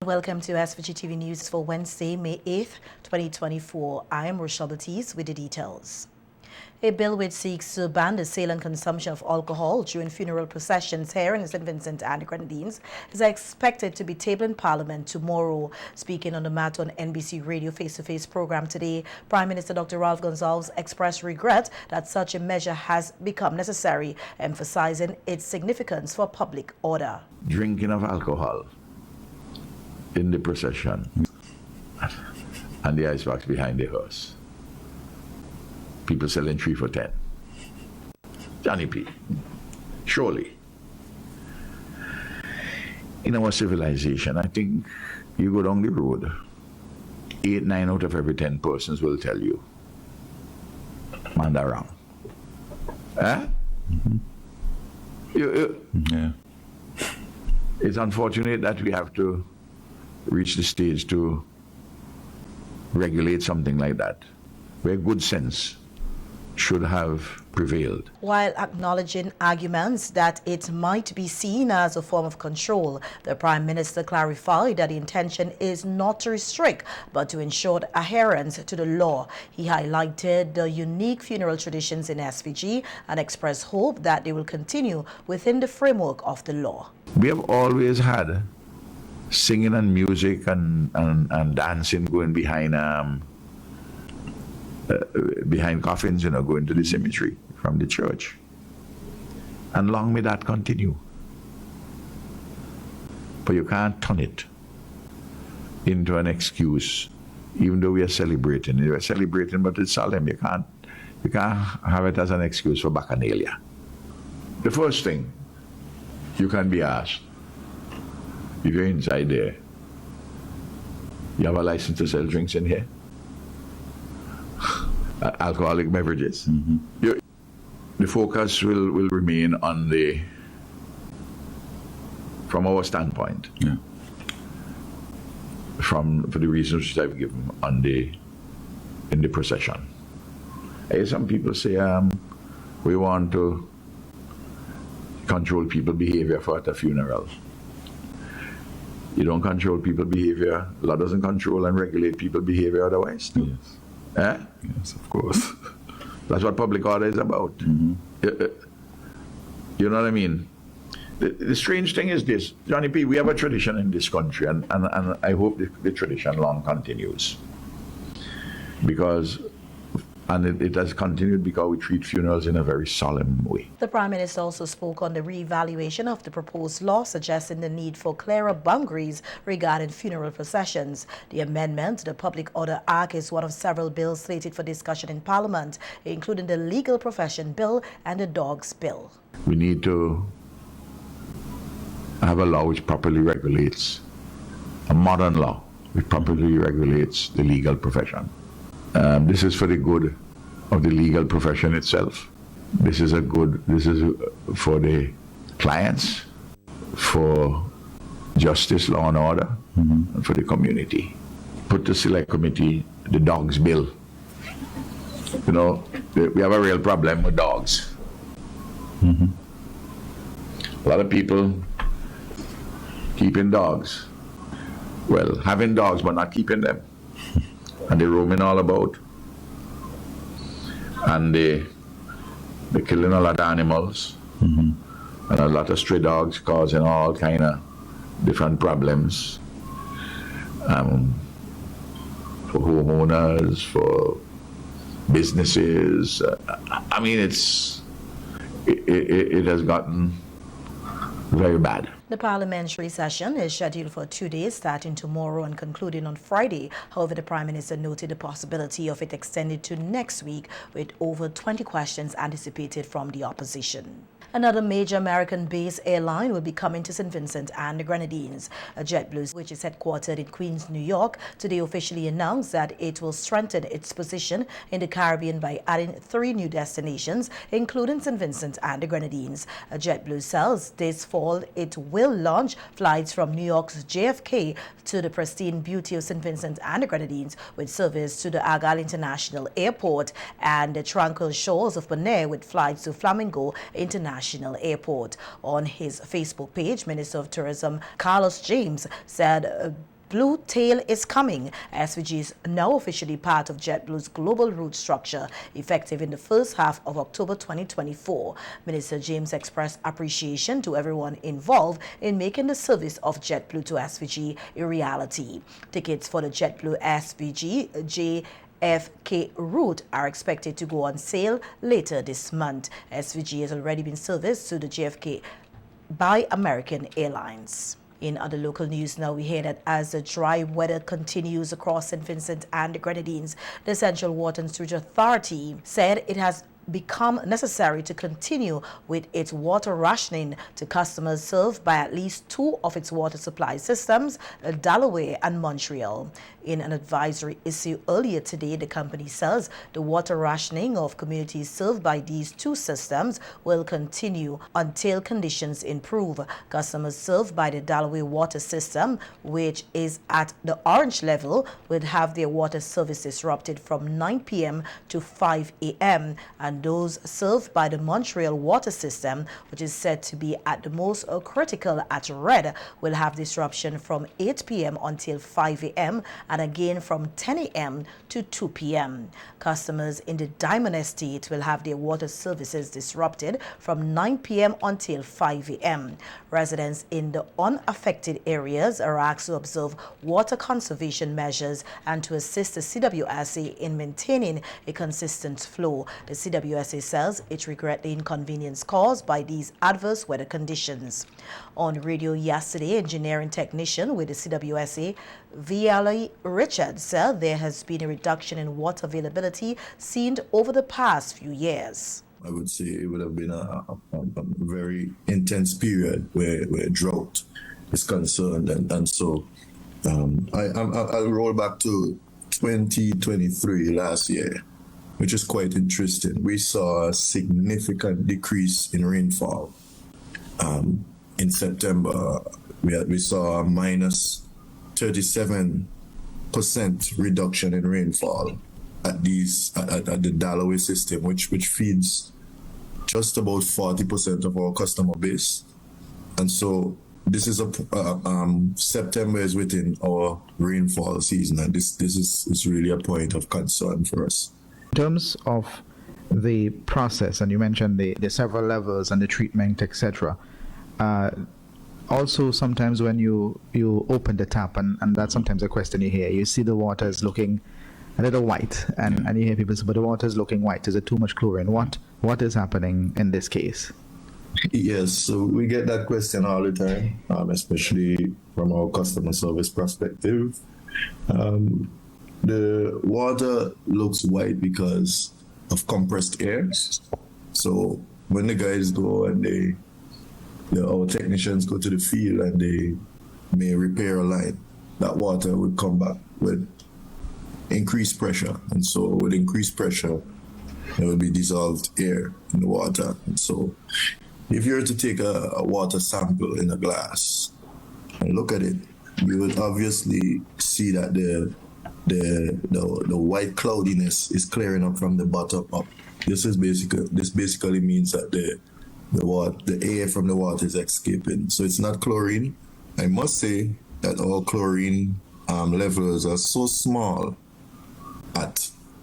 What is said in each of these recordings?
welcome to SVG-TV News for Wednesday, May 8th, 2024. I am Rochelle Baptiste with the details. A bill which seeks to ban the sale and consumption of alcohol during funeral processions here in St. Vincent and the Grenadines is expected to be tabled in Parliament tomorrow. Speaking on the matter on NBC Radio face-to-face program today, Prime Minister Dr. Ralph Gonsalves expressed regret that such a measure has become necessary, emphasizing its significance for public order. Drinking of alcohol in the procession and the icebox behind the hearse. People selling 3 for 10. Johnny P. Surely. In our civilization, I think you go down the road, 8, 9 out of every 10 persons will tell you, man, they're wrong. Eh? Yeah. It's unfortunate that we have to reach the stage to regulate something like that, where good sense should have prevailed. While acknowledging arguments that it might be seen as a form of control, the Prime Minister clarified that the intention is not to restrict, but to ensure adherence to the law. He highlighted the unique funeral traditions in SVG and expressed hope that they will continue within the framework of the law. We have always had singing and music and dancing going behind coffins, going to the cemetery from the church. And long may that continue. But you can't turn it into an excuse, even though we are celebrating. We are celebrating, but it's solemn. You can't have it as an excuse for bacchanalia. The first thing you can be asked, if you're inside there, you have a license to sell drinks in here? Alcoholic beverages. The focus will remain on from our standpoint, for the reasons which I've given in the procession. I hear some people say we want to control people's behavior at a funeral. You don't control people's behavior. Law doesn't control and regulate people's behavior otherwise. Yes. Eh? Yes, of course. That's what public order is about. You know what I mean? The strange thing is this, Johnny P., we have a tradition in this country, and I hope the tradition long continues. And it has continued because we treat funerals in a very solemn way. The Prime Minister also spoke on the re-evaluation of the proposed law, suggesting the need for clearer boundaries regarding funeral processions. The amendment to the Public Order Act is one of several bills slated for discussion in Parliament, including the Legal Profession Bill and the Dogs Bill. We need to have a law which properly regulates, a modern law which properly regulates the legal profession. This is for the good of the legal profession itself. This is for the clients, for justice, law and order, and for the community. Put the select committee the dogs bill. We have a real problem with dogs. A lot of people keeping dogs. Well, having dogs but not keeping them. And they're roaming all about. And they're killing a lot of animals. And a lot of stray dogs causing all kind of different problems. For homeowners, for businesses. I mean, it has gotten very bad. The parliamentary session is scheduled for 2 days, starting tomorrow and concluding on Friday. However, the Prime Minister noted the possibility of it extended to next week, with over 20 questions anticipated from the opposition. Another major American-based airline will be coming to St. Vincent and the Grenadines. JetBlue, which is headquartered in Queens, New York, today officially announced that it will strengthen its position in the Caribbean by adding 3 new destinations, including St. Vincent and the Grenadines. JetBlue says this fall it will launch flights from New York's JFK to the pristine beauty of St. Vincent and the Grenadines, with service to the Argyle International Airport and the tranquil shores of Bonaire, with flights to Flamingo International Airport. On his Facebook page, Minister of Tourism Carlos James said Blue Tail is coming. SVG is now officially part of JetBlue's global route structure, effective in the first half of October 2024. Minister James expressed appreciation to everyone involved in making the service of JetBlue to SVG a reality. Tickets for the JetBlue SVG-JFK route are expected to go on sale later this month. SVG has already been serviced to the JFK by American Airlines. In other local news now, we hear that as the dry weather continues across St. Vincent and the Grenadines, the Central Water and Sewage Authority said it has become necessary to continue with its water rationing to customers served by at least two of its water supply systems, Delaware and Montreal. In an advisory issue earlier today, the company says the water rationing of communities served by these two systems will continue until conditions improve. Customers served by the Delaware water system, which is at the orange level, will have their water service disrupted from 9 p.m. to 5 a.m. and those served by the Montreal water system, which is said to be at the most critical at red, will have disruption from 8 p.m. until 5 a.m. and again from 10 a.m. to 2 p.m. Customers in the Diamond Estate will have their water services disrupted from 9 p.m. until 5 a.m. Residents in the unaffected areas are asked to observe water conservation measures and to assist the CWSA in maintaining a consistent flow. The CWSA says it regrets the inconvenience caused by these adverse weather conditions. On radio yesterday, engineering technician with the CWSA, VLA Richard, said there has been a reduction in water availability seen over the past few years. I would say it would have been a very intense period where drought is concerned. And so I'll roll back to 2023 last year, which is quite interesting. We saw a significant decrease in rainfall. In September, we saw a minus 37% reduction in rainfall at the Delaware system, which feeds just about 40% of our customer base. And so this is September is within our rainfall season, and this is really a point of concern for us. In terms of the process, and you mentioned the several levels and the treatment, etc. Also, sometimes when you open the tap, and that's sometimes a question you hear, you see the water is looking a little white, and you hear people say, but the water is looking white. Is it too much chlorine? What is happening in this case? Yes, so we get that question all the time, especially from our customer service perspective. The water looks white because of compressed air. So when the guys go and our technicians go to the field and they may repair a line, that water would come back with increased pressure. And so with increased pressure, there will be dissolved air in the water. And so if you were to take a water sample in a glass and look at it, you would obviously see that the white cloudiness is clearing up from the bottom up. This basically means that the air from the water is escaping. So it's not chlorine. I must say that our chlorine levels are so small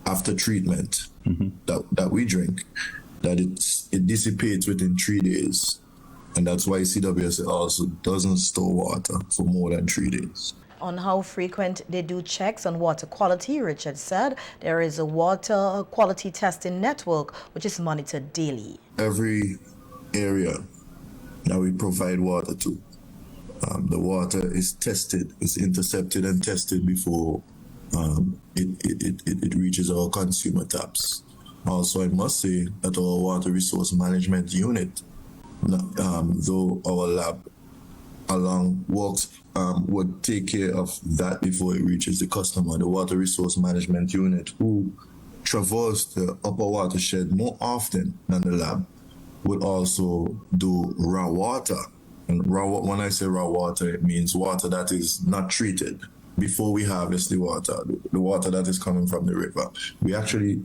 after treatment that we drink that it dissipates within 3 days. And that's why CWSA also doesn't store water for more than 3 days. On how frequent they do checks on water quality, Richard said there is a water quality testing network which is monitored daily. Every area that we provide water to, the water is tested, is intercepted and tested before it reaches our consumer taps. Also, I must say that our water resource management unit, though our lab would take care of that before it reaches the customer, the water resource management unit, who traverse the upper watershed more often than the lab, would also do raw water. And when I say raw water, it means water that is not treated before we harvest the water that is coming from the river. We actually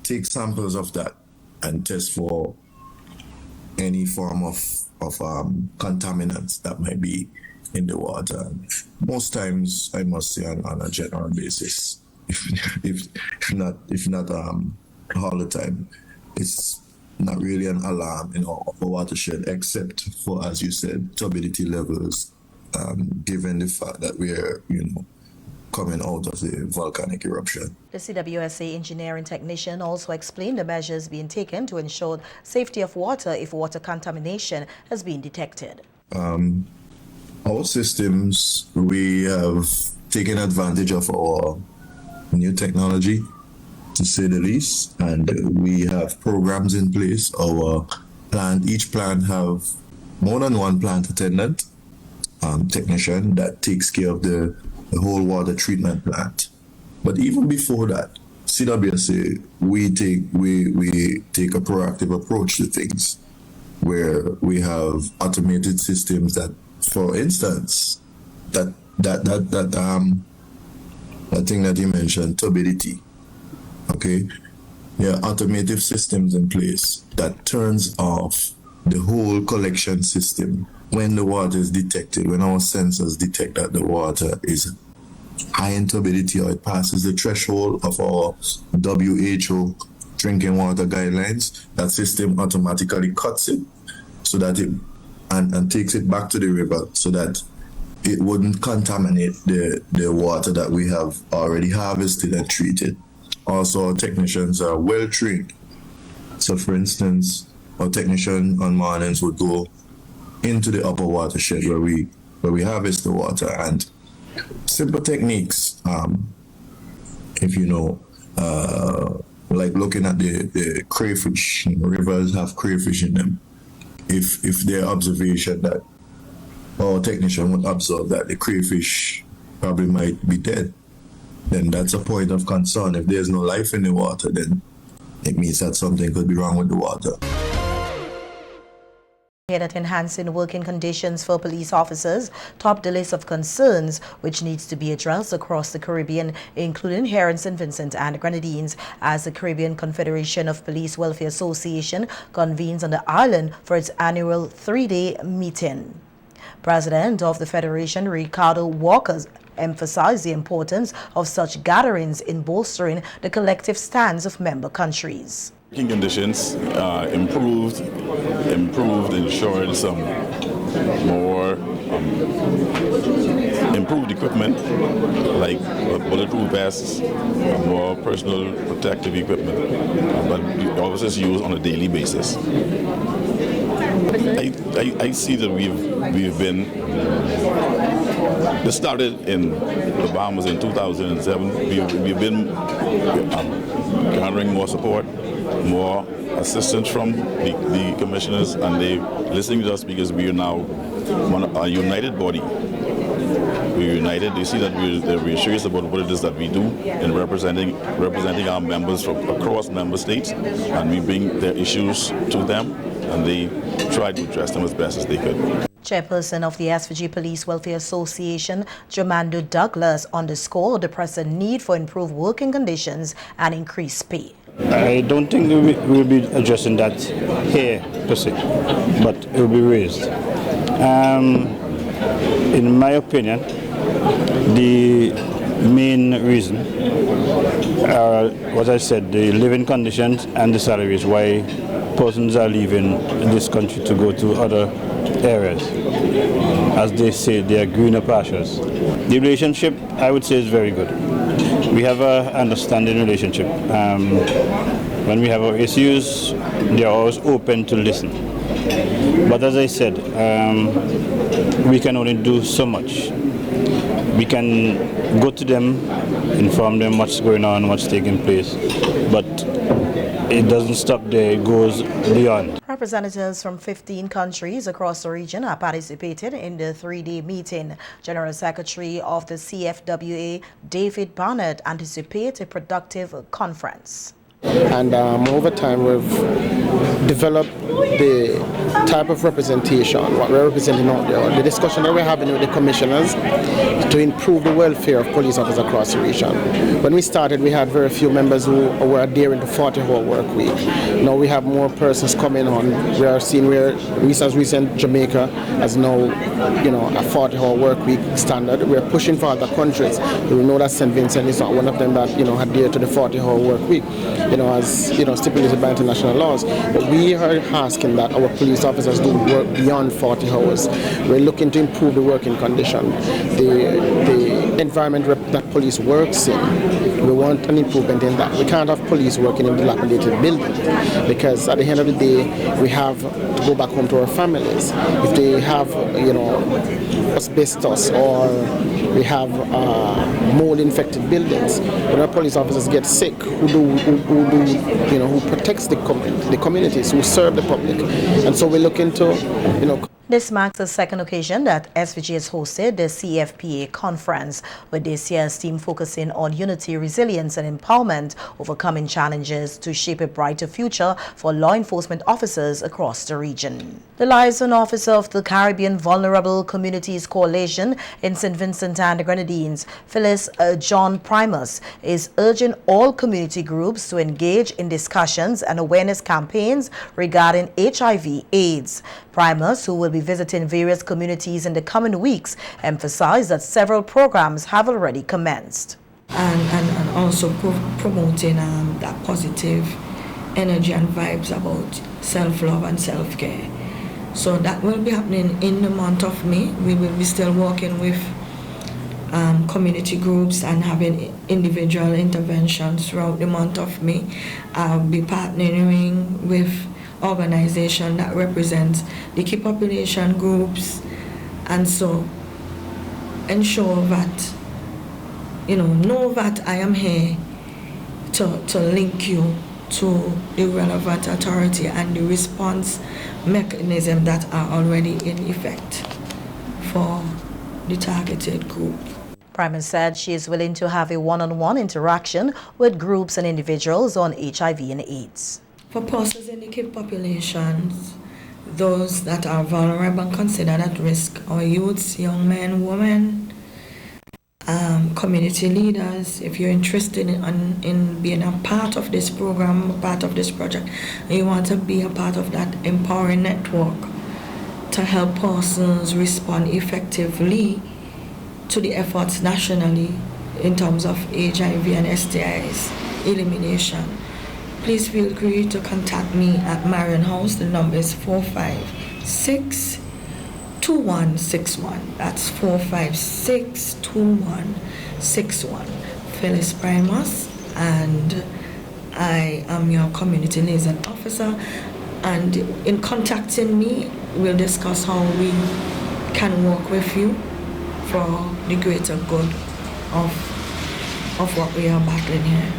take samples of that and test for any form of contaminants that might be in the water. Most times, I must say, on a general basis, if not all the time, it's not really an alarm in our watershed, except for, as you said, turbidity levels, given the fact that we're, coming out of the volcanic eruption. The CWSA engineering technician also explained the measures being taken to ensure safety of water if water contamination has been detected. Our systems, we have taken advantage of our new technology, to say the least, and we have programs in place. Our plant, each plant have more than one plant attendant, technician that takes care of the whole water treatment plant. But even before that, CWSA, we take a proactive approach to things, where we have automated systems that, for instance, that thing that you mentioned, turbidity. Okay, there are automated systems in place that turns off the whole collection system when the water is detected, when our sensors detect that the water is high in turbidity or it passes the threshold of our WHO drinking water guidelines. That system automatically cuts it so that it and takes it back to the river so that it wouldn't contaminate the water that we have already harvested and treated. Also, our technicians are well trained. So, for instance, our technician on mornings would go into the upper watershed where we harvest the water, and simple techniques, if you know, like looking at the crayfish. Rivers have crayfish in them. If their observation that our technician would observe that the crayfish probably might be dead, then that's a point of concern. If there's no life in the water, then it means that something could be wrong with the water. That enhancing working conditions for police officers topped the list of concerns which needs to be addressed across the Caribbean, including here in St. Vincent and Grenadines, as the Caribbean Confederation of Police Welfare Association convenes on the island for its annual 3-day meeting. President of the Federation, Ricardo Walker, emphasized the importance of such gatherings in bolstering the collective stands of member countries. Working conditions improved, ensured some more improved equipment like bulletproof vests, more personal protective equipment, but officers use on a daily basis. I see that we've been. This started in the Bahamas in 2007. We've been garnering more support, more assistance from the commissioners, and they listening to us because we are now a united body. We're united. They see that we're serious about what it is that we do in representing our members from across member states, and we bring their issues to them, and they try to address them as best as they could. Chairperson of the SVG Police Welfare Association, Jomando Douglas, underscored the pressing need for improved working conditions and increased pay. I don't think we'll be addressing that here per se, but it will be raised. In my opinion, the main reason are what I said, the living conditions and the salaries, why persons are leaving this country to go to other areas. As they say, they are greener pastures. The relationship, I would say, is very good. We have an understanding relationship. When we have our issues, they are always open to listen. But as I said, we can only do so much. We can go to them, inform them what's going on, what's taking place, but it doesn't stop there, it goes beyond. Representatives from 15 countries across the region are participating in the 3-day meeting. General Secretary of the CFWA, David Barnett, anticipates a productive conference. And over time, we've developed the type of representation, what we're representing out there, the discussion that we're having with the commissioners to improve the welfare of police officers across the region. When we started, we had very few members who were adhering to 40-hour work week. Now we have more persons coming on. We are seeing where recent Jamaica has now, a 40-hour work week standard. We're pushing for other countries. We know that St. Vincent is not one of them that, adhere to the 40-hour work week, as, stipulated by international laws. But we are asking that our police officers do work beyond 40 hours. We're looking to improve the working condition, the environment that police works in. We want an improvement in that. We can't have police working in dilapidated buildings because at the end of the day, we have to go back home to our families. If they have, asbestos or we have mold-infected buildings, when our police officers get sick, who protects the communities, who serve the public, and so we're looking to, This marks the second occasion that SVG has hosted the CFPA conference, with this year's theme focusing on unity, resilience and empowerment, overcoming challenges to shape a brighter future for law enforcement officers across the region. The liaison officer of the Caribbean Vulnerable Communities Coalition in St. Vincent and the Grenadines, Phyllis John Primus, is urging all community groups to engage in discussions and awareness campaigns regarding HIV/AIDS. Primus, who will be visiting various communities in the coming weeks, emphasized that several programs have already commenced. And also promoting that positive energy and vibes about self-love and self-care. So that will be happening in the month of May. We will be still working with community groups and having individual interventions throughout the month of May. I'll be partnering with organization that represents the key population groups, and so ensure that know that I am here to link you to the relevant authority and the response mechanism that are already in effect for the targeted group. Primus said she is willing to have a one-on-one interaction with groups and individuals on HIV and AIDS. For persons in the key populations, those that are vulnerable and considered at risk, our youths, young men, women, community leaders, if you're interested in being a part of this program, a part of this project, and you want to be a part of that empowering network to help persons respond effectively to the efforts nationally in terms of HIV and STIs elimination, please feel free to contact me at Marion House. The number is 456-2161. That's 456-2161. Phyllis Primus, and I am your community liaison officer. And in contacting me, we'll discuss how we can work with you for the greater good of what we are battling here.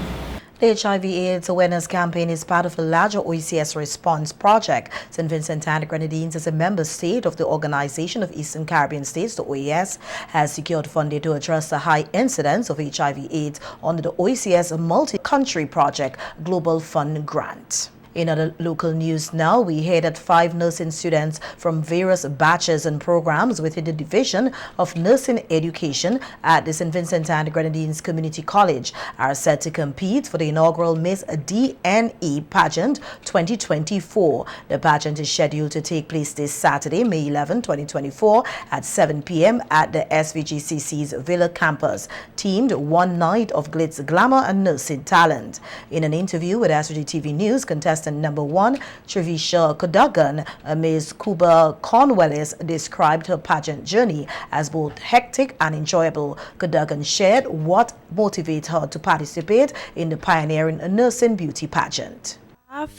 The HIV/AIDS awareness campaign is part of a larger OECS response project. St. Vincent and the Grenadines, as a member state of the Organization of Eastern Caribbean States, the OES, has secured funding to address the high incidence of HIV/AIDS under the OECS multi-country project Global Fund grant. In other local news now, we hear that 5 nursing students from various batches and programs within the Division of Nursing Education at the St. Vincent and the Grenadines Community College are set to compete for the inaugural Miss DNE Pageant 2024. The pageant is scheduled to take place this Saturday, May 11, 2024 at 7 p.m. at the SVGCC's Villa campus, themed One Night of Glitz, Glamour and Nursing Talent. In an interview with SVG-TV News, contestant number 1, Trevisha Kodagan, Ms. Kuba Cornwellis, described her pageant journey as both hectic and enjoyable. Kodagan shared what motivates her to participate in the pioneering nursing beauty pageant.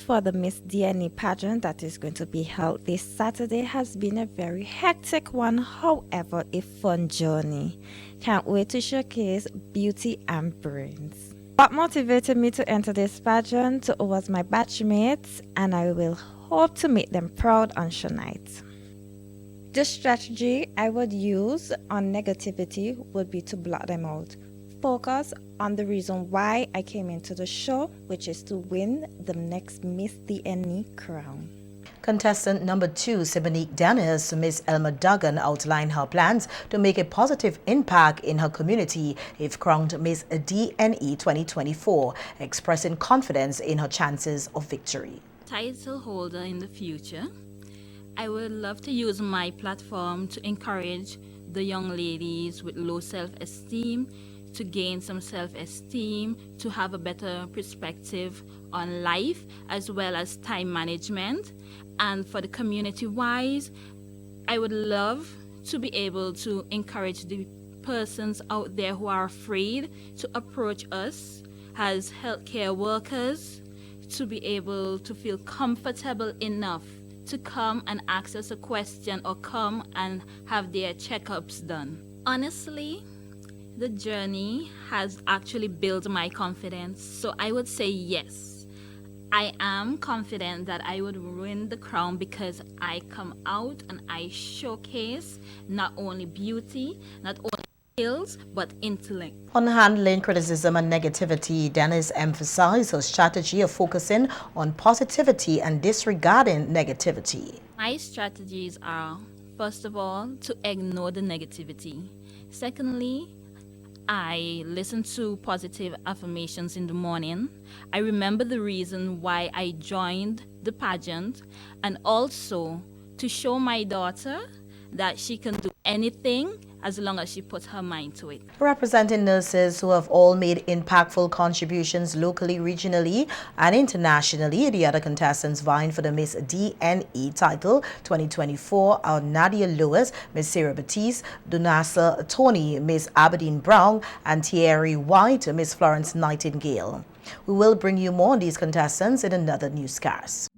For the Miss DNA pageant that is going to be held this Saturday has been a very hectic one, however a fun journey. Can't wait to showcase beauty and brains. What motivated me to enter this pageant was my batchmates, and I will hope to make them proud on show night. The strategy I would use on negativity would be to block them out. focus on the reason why I came into the show, which is to win the next Miss DNA crown. Contestant number 2, Simonique Dennis, Miss Elma Duggan, outlined her plans to make a positive impact in her community if crowned Miss DNE 2024, expressing confidence in her chances of victory. Title holder in the future, I would love to use my platform to encourage the young ladies with low self-esteem to gain some self-esteem, to have a better perspective on life as well as time management. And for the community-wise, I would love to be able to encourage the persons out there who are afraid to approach us as healthcare workers, to be able to feel comfortable enough to come and ask us a question or come and have their checkups done. Honestly, the journey has actually built my confidence, so I would say yes. I am confident that I would win the crown because I come out and I showcase not only beauty, not only skills, but intellect. On handling criticism and negativity, Dennis emphasized her strategy of focusing on positivity and disregarding negativity. My strategies are, first of all, to ignore the negativity. Secondly, I listen to positive affirmations in the morning. I remember the reason why I joined the pageant, and also to show my daughter that she can do anything as long as she puts her mind to it. Representing nurses who have all made impactful contributions locally, regionally, and internationally, the other contestants vying for the Miss DNE title 2024 are Nadia Lewis, Miss Sarah Batiste, Dunasa Tony, Miss Aberdeen Brown, and Thierry White, Miss Florence Nightingale. We will bring you more on these contestants in another newscast.